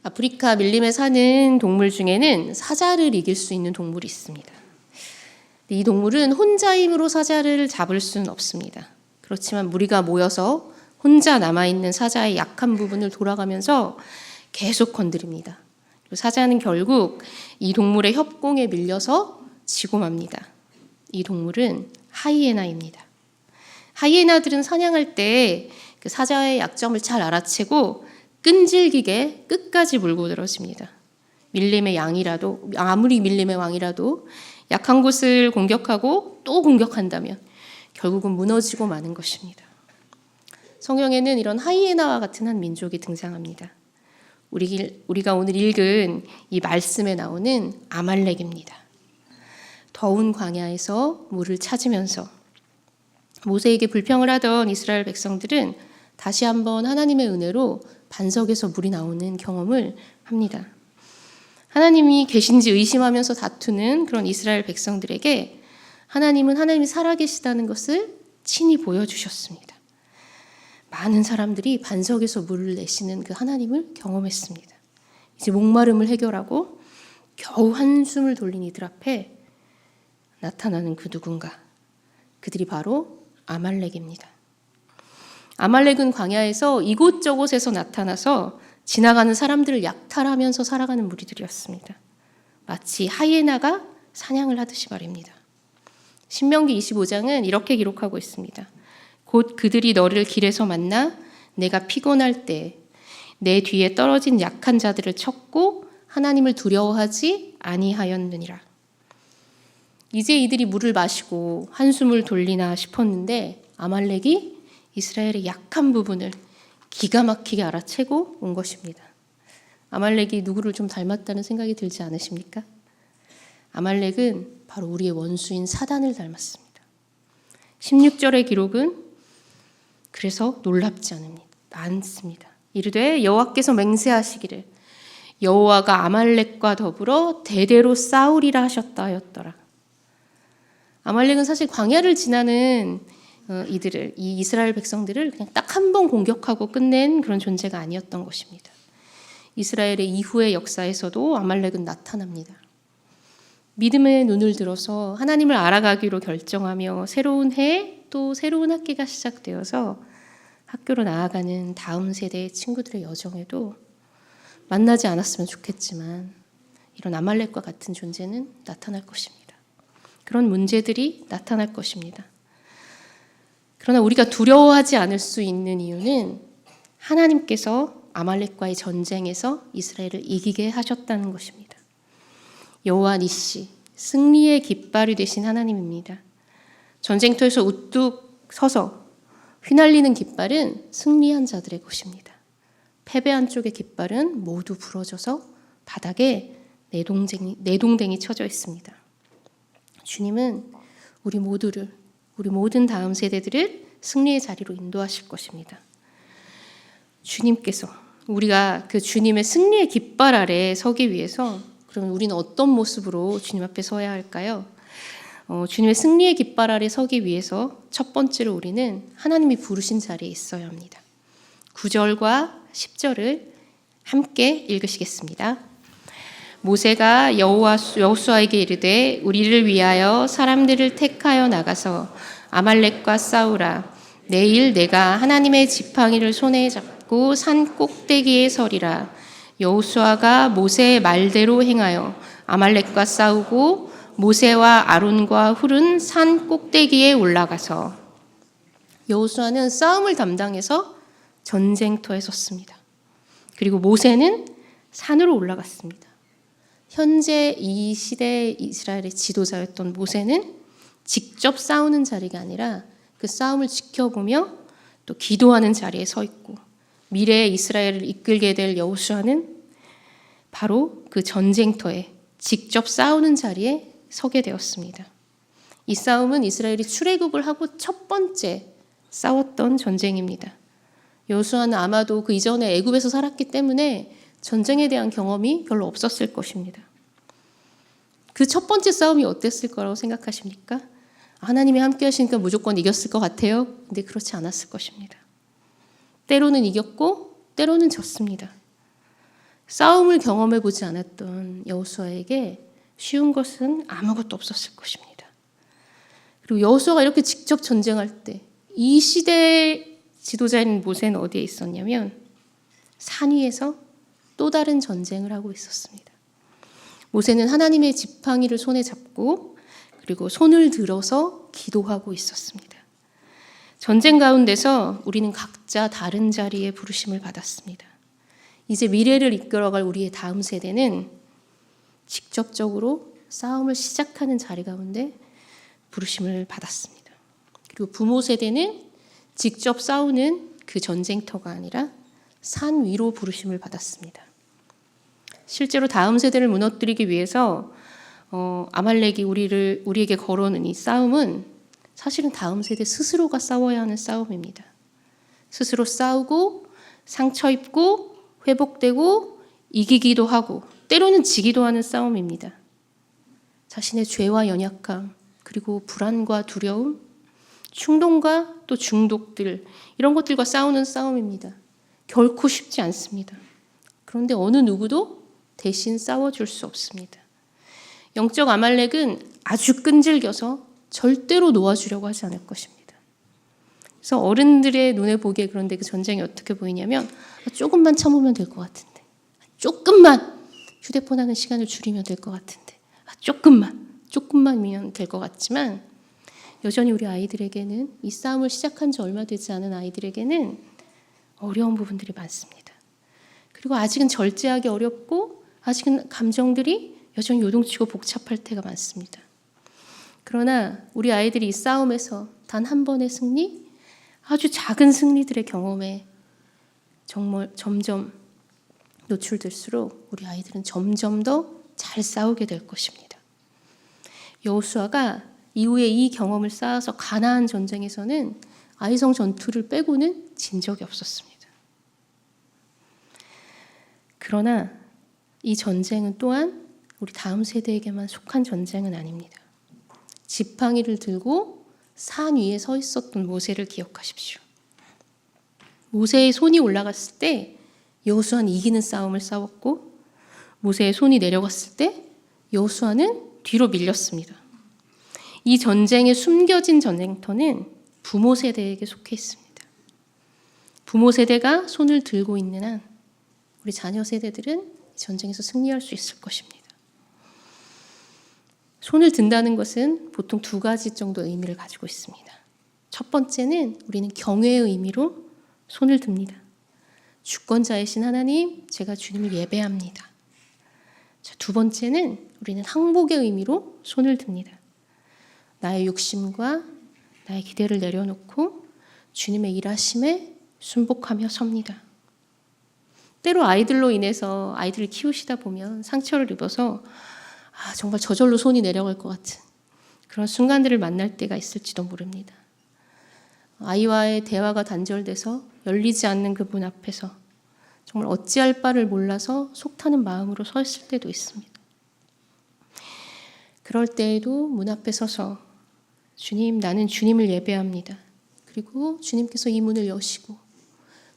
아프리카 밀림에 사는 동물 중에는 사자를 이길 수 있는 동물이 있습니다. 이 동물은 혼자 힘으로 사자를 잡을 수는 없습니다. 그렇지만 무리가 모여서 혼자 남아있는 사자의 약한 부분을 돌아가면서 계속 건드립니다. 사자는 결국 이 동물의 협공에 밀려서 지고 맙니다. 이 동물은 하이에나입니다. 하이에나들은 사냥할 때 그 사자의 약점을 잘 알아채고 끈질기게 끝까지 물고 늘어집니다. 밀림의 양이라도, 아무리 밀림의 왕이라도 약한 곳을 공격하고 또 공격한다면 결국은 무너지고 마는 것입니다. 성경에는 이런 하이에나와 같은 한 민족이 등장합니다. 우리가 오늘 읽은 이 말씀에 나오는 아말렉입니다. 더운 광야에서 물을 찾으면서 모세에게 불평을 하던 이스라엘 백성들은 다시 한번 하나님의 은혜로 반석에서 물이 나오는 경험을 합니다. 하나님이 계신지 의심하면서 다투는 그런 이스라엘 백성들에게 하나님이 살아계시다는 것을 친히 보여주셨습니다. 많은 사람들이 반석에서 물을 내시는 그 하나님을 경험했습니다. 이제 목마름을 해결하고 겨우 한숨을 돌린 이들 앞에 나타나는 그 누군가, 그들이 바로 아말렉입니다. 아말렉은 광야에서 이곳저곳에서 나타나서 지나가는 사람들을 약탈하면서 살아가는 무리들이었습니다. 마치 하이에나가 사냥을 하듯이 말입니다. 신명기 25장은 이렇게 기록하고 있습니다. 곧 그들이 너를 길에서 만나 내가 피곤할 때 내 뒤에 떨어진 약한 자들을 쳤고 하나님을 두려워하지 아니하였느니라. 이제 이들이 물을 마시고 한숨을 돌리나 싶었는데 아말렉이 이스라엘의 약한 부분을 기가 막히게 알아채고 온 것입니다. 아말렉이 누구를 좀 닮았다는 생각이 들지 않으십니까? 아말렉은 바로 우리의 원수인 사단을 닮았습니다. 16절의 기록은 그래서 놀랍지 않습니다. 이르되 여호와께서 맹세하시기를 여호와가 아말렉과 더불어 대대로 싸우리라 하셨다 하였더라. 아말렉은 사실 광야를 지나는 이 이스라엘 백성들을 그냥 딱 한 번 공격하고 끝낸 그런 존재가 아니었던 것입니다. 이스라엘의 이후의 역사에서도 아말렉은 나타납니다. 믿음의 눈을 들어서 하나님을 알아가기로 결정하며 새로운 해, 또 새로운 학기가 시작되어서 학교로 나아가는 다음 세대의 친구들의 여정에도 만나지 않았으면 좋겠지만 이런 아말렉과 같은 존재는 나타날 것입니다. 그런 문제들이 나타날 것입니다. 그러나 우리가 두려워하지 않을 수 있는 이유는 하나님께서 아말렉과의 전쟁에서 이스라엘을 이기게 하셨다는 것입니다. 여호와 니시, 승리의 깃발이 되신 하나님입니다. 전쟁터에서 우뚝 서서 휘날리는 깃발은 승리한 자들의 것입니다. 패배한 쪽의 깃발은 모두 부러져서 바닥에 내동댕이 쳐져 있습니다. 주님은 우리 모든 다음 세대들을 승리의 자리로 인도하실 것입니다. 주님께서 우리가 그 주님의 승리의 깃발 아래 서기 위해서 그러면 우리는 어떤 모습으로 주님 앞에 서야 할까요? 주님의 승리의 깃발 아래 서기 위해서 첫 번째로 우리는 하나님이 부르신 자리에 있어야 합니다. 9절과 10절을 함께 읽으시겠습니다. 모세가 여호수아에게 이르되 우리를 위하여 사람들을 택하여 나가서 아말렉과 싸우라. 내일 내가 하나님의 지팡이를 손에 잡고 산 꼭대기에 서리라. 여호수아가 모세의 말대로 행하여 아말렉과 싸우고 모세와 아론과 훌은 산 꼭대기에 올라가서 여호수아는 싸움을 담당해서 전쟁터에 섰습니다. 그리고 모세는 산으로 올라갔습니다. 현재 이 시대의 이스라엘의 지도자였던 모세는 직접 싸우는 자리가 아니라 그 싸움을 지켜보며 또 기도하는 자리에 서 있고 미래의 이스라엘을 이끌게 될 여호수아는 바로 그 전쟁터에 직접 싸우는 자리에 서게 되었습니다. 이 싸움은 이스라엘이 출애굽을 하고 첫 번째 싸웠던 전쟁입니다. 여호수아는 아마도 그 이전에 애굽에서 살았기 때문에 전쟁에 대한 경험이 별로 없었을 것입니다. 그 첫 번째 싸움이 어땠을 거라고 생각하십니까? 하나님이 함께 하시니까 무조건 이겼을 것 같아요. 근데 그렇지 않았을 것입니다. 때로는 이겼고 때로는 졌습니다. 싸움을 경험해 보지 않았던 여호수아에게 쉬운 것은 아무것도 없었을 것입니다. 그리고 여호수아가 이렇게 직접 전쟁할 때 이 시대의 지도자인 모세는 어디에 있었냐면 산 위에서 또 다른 전쟁을 하고 있었습니다. 모세는 하나님의 지팡이를 손에 잡고 그리고 손을 들어서 기도하고 있었습니다. 전쟁 가운데서 우리는 각자 다른 자리에 부르심을 받았습니다. 이제 미래를 이끌어갈 우리의 다음 세대는 직접적으로 싸움을 시작하는 자리 가운데 부르심을 받았습니다. 그리고 부모 세대는 직접 싸우는 그 전쟁터가 아니라 산 위로 부르심을 받았습니다. 실제로 다음 세대를 무너뜨리기 위해서 아말렉이 우리에게 걸어오는 이 싸움은 사실은 다음 세대 스스로가 싸워야 하는 싸움입니다. 스스로 싸우고 상처 입고 회복되고 이기기도 하고 때로는 지기도 하는 싸움입니다. 자신의 죄와 연약함 그리고 불안과 두려움, 충동과 또 중독들 이런 것들과 싸우는 싸움입니다. 결코 쉽지 않습니다. 그런데 어느 누구도 대신 싸워줄 수 없습니다. 영적 아말렉은 아주 끈질겨서 절대로 놓아주려고 하지 않을 것입니다. 그래서 어른들의 눈에 보기에 그런데 그 전쟁이 어떻게 보이냐면 조금만 참으면 될 것 같은데 조금만 휴대폰 하는 시간을 줄이면 될 것 같은데 조금만이면 될 것 같지만 여전히 우리 아이들에게는 이 싸움을 시작한 지 얼마 되지 않은 아이들에게는 어려운 부분들이 많습니다. 그리고 아직은 절제하기 어렵고 아직은 감정들이 여전히 요동치고 복잡할 때가 많습니다. 그러나 우리 아이들이 이 싸움에서 단 한 번의 승리, 아주 작은 승리들의 경험에 정말 점점 노출될수록 우리 아이들은 점점 더 잘 싸우게 될 것입니다. 여호수아가 이후에 이 경험을 쌓아서 가나안 전쟁에서는 아이성 전투를 빼고는 진 적이 없었습니다. 그러나 이 전쟁은 또한 우리 다음 세대에게만 속한 전쟁은 아닙니다. 지팡이를 들고 산 위에 서 있었던 모세를 기억하십시오. 모세의 손이 올라갔을 때 여호수아는 이기는 싸움을 싸웠고 모세의 손이 내려갔을 때 여호수아는 뒤로 밀렸습니다. 이 전쟁에 숨겨진 전쟁터는 부모 세대에게 속해 있습니다. 부모 세대가 손을 들고 있는 한 우리 자녀 세대들은 전쟁에서 승리할 수 있을 것입니다. 손을 든다는 것은 보통 두 가지 정도 의미를 가지고 있습니다. 첫 번째는 우리는 경외의 의미로 손을 듭니다. 주권자이신 하나님, 제가 주님을 예배합니다. 두 번째는 우리는 항복의 의미로 손을 듭니다. 나의 욕심과 나의 기대를 내려놓고 주님의 일하심에 순복하며 섭니다. 때로 아이들로 인해서 아이들을 키우시다 보면 상처를 입어서 정말 저절로 손이 내려갈 것 같은 그런 순간들을 만날 때가 있을지도 모릅니다. 아이와의 대화가 단절돼서 열리지 않는 그 문 앞에서 정말 어찌할 바를 몰라서 속타는 마음으로 서 있을 때도 있습니다. 그럴 때에도 문 앞에 서서 주님, 나는 주님을 예배합니다. 그리고 주님께서 이 문을 여시고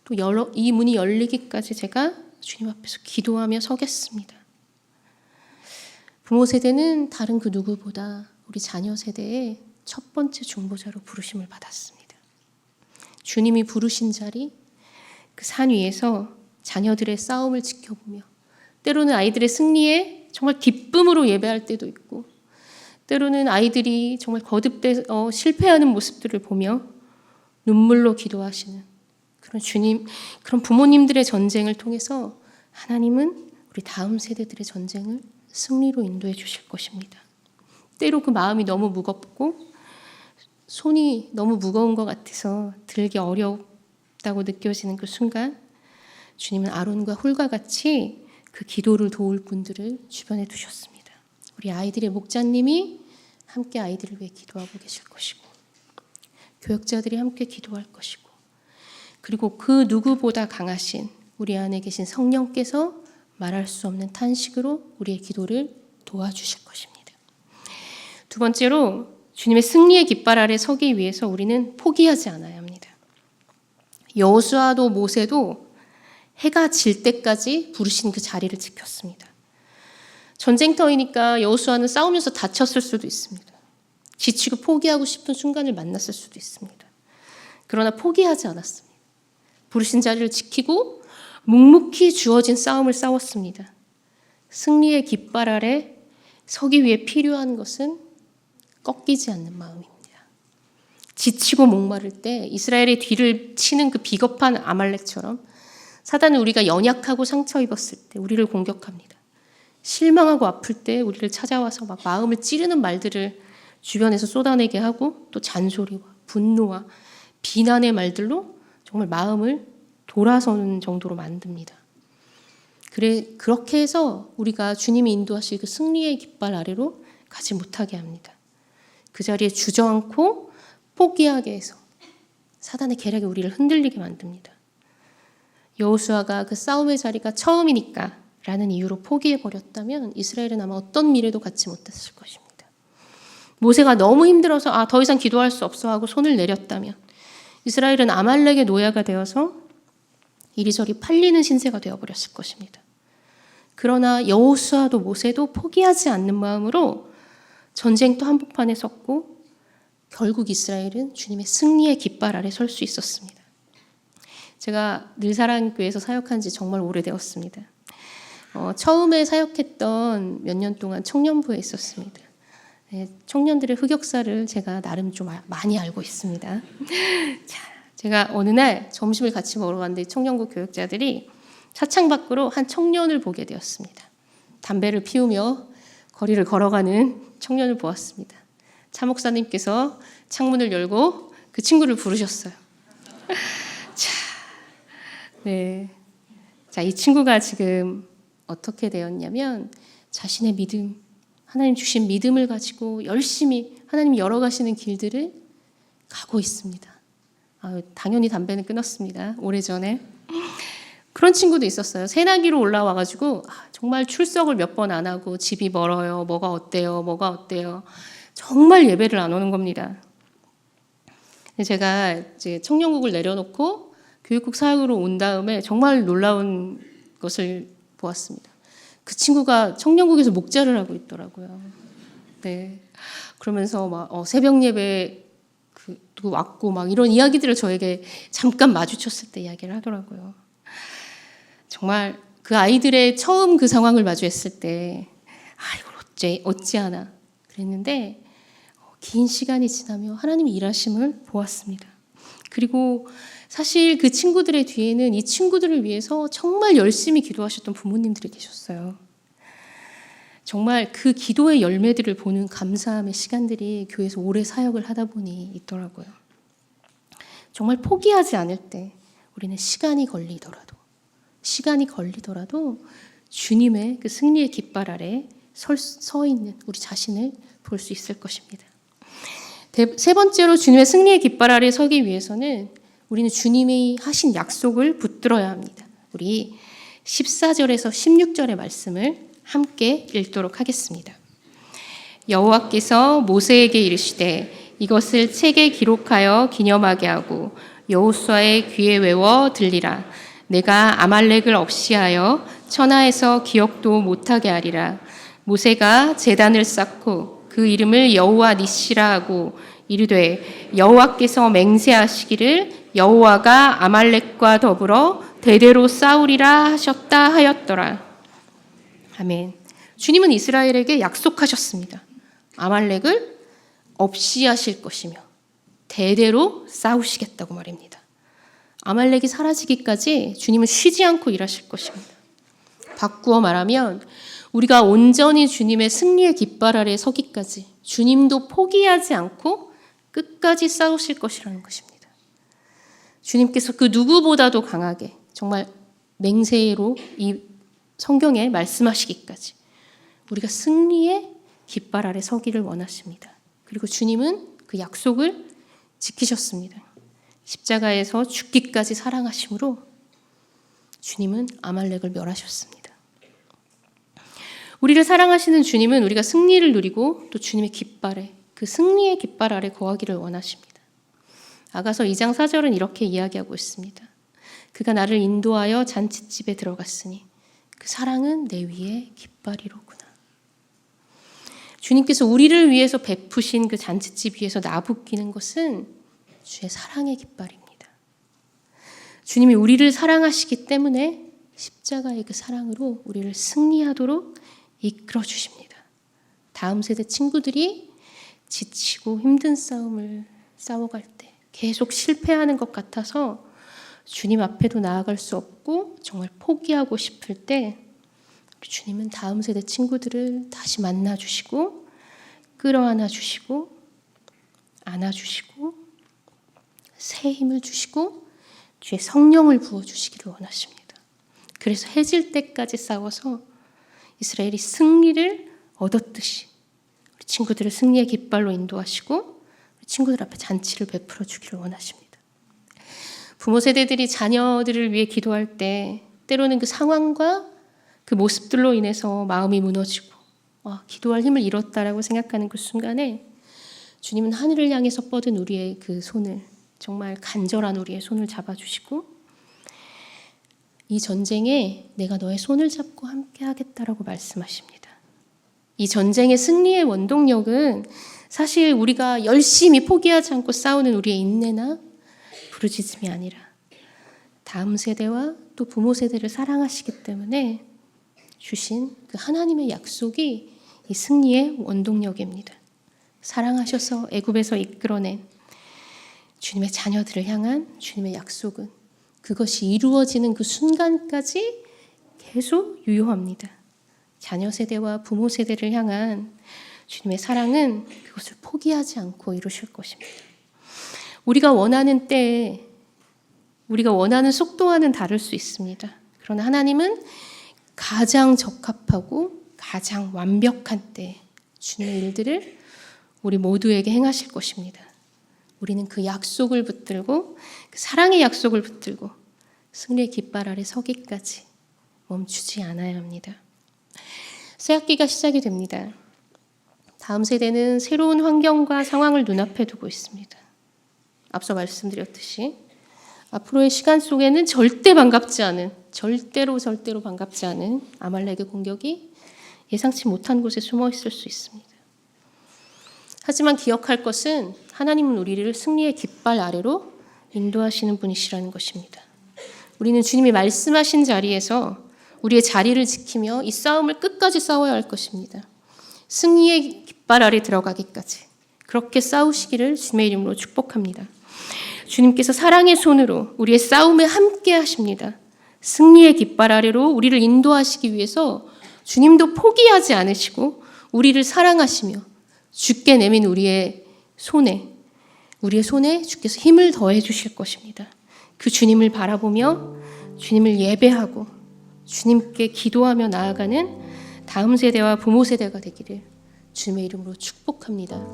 또 이 문이 열리기까지 제가 주님 앞에서 기도하며 서겠습니다. 부모 세대는 다른 그 누구보다 우리 자녀 세대의 첫 번째 중보자로 부르심을 받았습니다. 주님이 부르신 자리, 그 산 위에서 자녀들의 싸움을 지켜보며 때로는 아이들의 승리에 정말 기쁨으로 예배할 때도 있고 때로는 아이들이 정말 거듭돼 실패하는 모습들을 보며 눈물로 기도하시는 그런 부모님들의 전쟁을 통해서 하나님은 우리 다음 세대들의 전쟁을 승리로 인도해 주실 것입니다. 때로 그 마음이 너무 무겁고 손이 너무 무거운 것 같아서 들기 어렵다고 느껴지는 그 순간 주님은 아론과 훌과 같이 그 기도를 도울 분들을 주변에 두셨습니다. 우리 아이들의 목자님이 함께 아이들을 위해 기도하고 계실 것이고 교역자들이 함께 기도할 것이고 그리고 그 누구보다 강하신 우리 안에 계신 성령께서 말할 수 없는 탄식으로 우리의 기도를 도와주실 것입니다. 두 번째로 주님의 승리의 깃발 아래 서기 위해서 우리는 포기하지 않아야 합니다. 여호수아도 모세도 해가 질 때까지 부르신 그 자리를 지켰습니다. 전쟁터이니까 여호수아는 싸우면서 다쳤을 수도 있습니다. 지치고 포기하고 싶은 순간을 만났을 수도 있습니다. 그러나 포기하지 않았습니다. 부르신 자리를 지키고 묵묵히 주어진 싸움을 싸웠습니다. 승리의 깃발 아래 서기 위해 필요한 것은 꺾이지 않는 마음입니다. 지치고 목마를 때 이스라엘의 뒤를 치는 그 비겁한 아말렉처럼 사단은 우리가 연약하고 상처 입었을 때 우리를 공격합니다. 실망하고 아플 때 우리를 찾아와서 막 마음을 찌르는 말들을 주변에서 쏟아내게 하고 또 잔소리와 분노와 비난의 말들로 정말 마음을 돌아서는 정도로 만듭니다. 그렇게 해서 우리가 주님이 인도하실 그 승리의 깃발 아래로 가지 못하게 합니다. 그 자리에 주저앉고 포기하게 해서 사단의 계략에 우리를 흔들리게 만듭니다. 여호수아가 그 싸움의 자리가 처음이니까 라는 이유로 포기해버렸다면 이스라엘은 아마 어떤 미래도 갖지 못했을 것입니다. 모세가 너무 힘들어서 더 이상 기도할 수 없어 하고 손을 내렸다면 이스라엘은 아말렉의 노예가 되어서 이리저리 팔리는 신세가 되어버렸을 것입니다. 그러나 여호수아도 모세도 포기하지 않는 마음으로 전쟁터 한복판에 섰고 결국 이스라엘은 주님의 승리의 깃발 아래 설 수 있었습니다. 제가 늘사랑교회에서 사역한 지 정말 오래되었습니다. 처음에 사역했던 몇 년 동안 청년부에 있었습니다. 청년들의 흑역사를 제가 나름 좀 많이 알고 있습니다. 자, 제가 어느 날 점심을 같이 먹으러 갔는데 청년부 교육자들이 차창 밖으로 한 청년을 보게 되었습니다. 담배를 피우며 거리를 걸어가는 청년을 보았습니다. 차 목사님께서 창문을 열고 그 친구를 부르셨어요. 자, 이 친구가 지금 어떻게 되었냐면 자신의 믿음, 하나님 주신 믿음을 가지고 열심히 하나님이 열어가시는 길들을 가고 있습니다. 당연히 담배는 끊었습니다. 오래전에. 그런 친구도 있었어요. 새나기로 올라와가지고 정말 출석을 몇 번 안 하고 집이 멀어요. 뭐가 어때요. 정말 예배를 안 오는 겁니다. 제가 이제 청년국을 내려놓고 교육국 사역으로 온 다음에 정말 놀라운 것을 보았습니다. 그 친구가 청년국에서 목자를 하고 있더라고요. 네. 그러면서 막 새벽 예배 누구 왔고 막 이런 이야기들을 저에게 잠깐 마주쳤을 때 이야기를 하더라고요. 정말 그 아이들의 처음 그 상황을 마주했을 때 이걸 어찌하나 그랬는데 긴 시간이 지나며 하나님의 일하심을 보았습니다. 그리고 사실 그 친구들의 뒤에는 이 친구들을 위해서 정말 열심히 기도하셨던 부모님들이 계셨어요. 정말 그 기도의 열매들을 보는 감사함의 시간들이 교회에서 오래 사역을 하다 보니 있더라고요. 정말 포기하지 않을 때 우리는 시간이 걸리더라도 주님의 그 승리의 깃발 아래 서 있는 우리 자신을 볼 수 있을 것입니다. 세 번째로 주님의 승리의 깃발 아래 서기 위해서는 우리는 주님이 하신 약속을 붙들어야 합니다. 우리 14절에서 16절의 말씀을 함께 읽도록 하겠습니다. 여호와께서 모세에게 이르시되 이것을 책에 기록하여 기념하게 하고 여호수아의 귀에 외워 들리라. 내가 아말렉을 없이하여 천하에서 기억도 못하게 하리라. 모세가 제단을 쌓고 그 이름을 여호와 니시라 하고 이르되 여호와께서 맹세하시기를 여호와가 아말렉과 더불어 대대로 싸우리라 하셨다 하였더라. 아멘. 주님은 이스라엘에게 약속하셨습니다. 아말렉을 없이 하실 것이며 대대로 싸우시겠다고 말입니다. 아말렉이 사라지기까지 주님은 쉬지 않고 일하실 것입니다. 바꾸어 말하면 우리가 온전히 주님의 승리의 깃발 아래 서기까지 주님도 포기하지 않고 끝까지 싸우실 것이라는 것입니다. 주님께서 그 누구보다도 강하게 정말 맹세로 이 성경에 말씀하시기까지 우리가 승리의 깃발 아래 서기를 원하십니다. 그리고 주님은 그 약속을 지키셨습니다. 십자가에서 죽기까지 사랑하심으로 주님은 아말렉을 멸하셨습니다. 우리를 사랑하시는 주님은 우리가 승리를 누리고 또 주님의 깃발에 그 승리의 깃발 아래 거하기를 원하십니다. 아가서 2장 4절은 이렇게 이야기하고 있습니다. 그가 나를 인도하여 잔칫집에 들어갔으니 그 사랑은 내 위에 깃발이로구나. 주님께서 우리를 위해서 베푸신 그 잔칫집 위에서 나부끼는 것은 주의 사랑의 깃발입니다. 주님이 우리를 사랑하시기 때문에 십자가의 그 사랑으로 우리를 승리하도록 이끌어 주십니다. 다음 세대 친구들이 지치고 힘든 싸움을 싸워갈 때 계속 실패하는 것 같아서 주님 앞에도 나아갈 수 없고 정말 포기하고 싶을 때 주님은 다음 세대 친구들을 다시 만나주시고 끌어안아 주시고 안아주시고 새 힘을 주시고 주의 성령을 부어주시기를 원하십니다. 그래서 해질 때까지 싸워서 이스라엘이 승리를 얻었듯이 우리 친구들을 승리의 깃발로 인도하시고 우리 친구들 앞에 잔치를 베풀어 주기를 원하십니다. 부모 세대들이 자녀들을 위해 기도할 때 때로는 그 상황과 그 모습들로 인해서 마음이 무너지고 기도할 힘을 잃었다라고 생각하는 그 순간에 주님은 하늘을 향해서 뻗은 우리의 그 손을 정말 간절한 우리의 손을 잡아주시고 이 전쟁에 내가 너의 손을 잡고 함께 하겠다라고 말씀하십니다. 이 전쟁의 승리의 원동력은 사실 우리가 열심히 포기하지 않고 싸우는 우리의 인내나 부르짖음이 아니라 다음 세대와 또 부모 세대를 사랑하시기 때문에 주신 그 하나님의 약속이 이 승리의 원동력입니다. 사랑하셔서 애굽에서 이끌어낸 주님의 자녀들을 향한 주님의 약속은 그것이 이루어지는 그 순간까지 계속 유효합니다. 자녀 세대와 부모 세대를 향한 주님의 사랑은 그것을 포기하지 않고 이루실 것입니다. 우리가 원하는 때에 우리가 원하는 속도와는 다를 수 있습니다. 그러나 하나님은 가장 적합하고 가장 완벽한 때 주님의 일들을 우리 모두에게 행하실 것입니다. 우리는 그 약속을 붙들고 그 사랑의 약속을 붙들고 승리의 깃발 아래 서기까지 멈추지 않아야 합니다. 새학기가 시작이 됩니다. 다음 세대는 새로운 환경과 상황을 눈앞에 두고 있습니다. 앞서 말씀드렸듯이 앞으로의 시간 속에는 절대로 반갑지 않은 아말렉의 공격이 예상치 못한 곳에 숨어 있을 수 있습니다. 하지만 기억할 것은 하나님은 우리를 승리의 깃발 아래로 인도하시는 분이시라는 것입니다. 우리는 주님이 말씀하신 자리에서 우리의 자리를 지키며 이 싸움을 끝까지 싸워야 할 것입니다. 승리의 깃발 아래 들어가기까지 그렇게 싸우시기를 주님의 이름으로 축복합니다. 주님께서 사랑의 손으로 우리의 싸움에 함께 하십니다. 승리의 깃발 아래로 우리를 인도하시기 위해서 주님도 포기하지 않으시고 우리를 사랑하시며 주께 내민 우리의 손에 주께서 힘을 더해 주실 것입니다. 그 주님을 바라보며 주님을 예배하고 주님께 기도하며 나아가는 다음 세대와 부모 세대가 되기를 주님의 이름으로 축복합니다.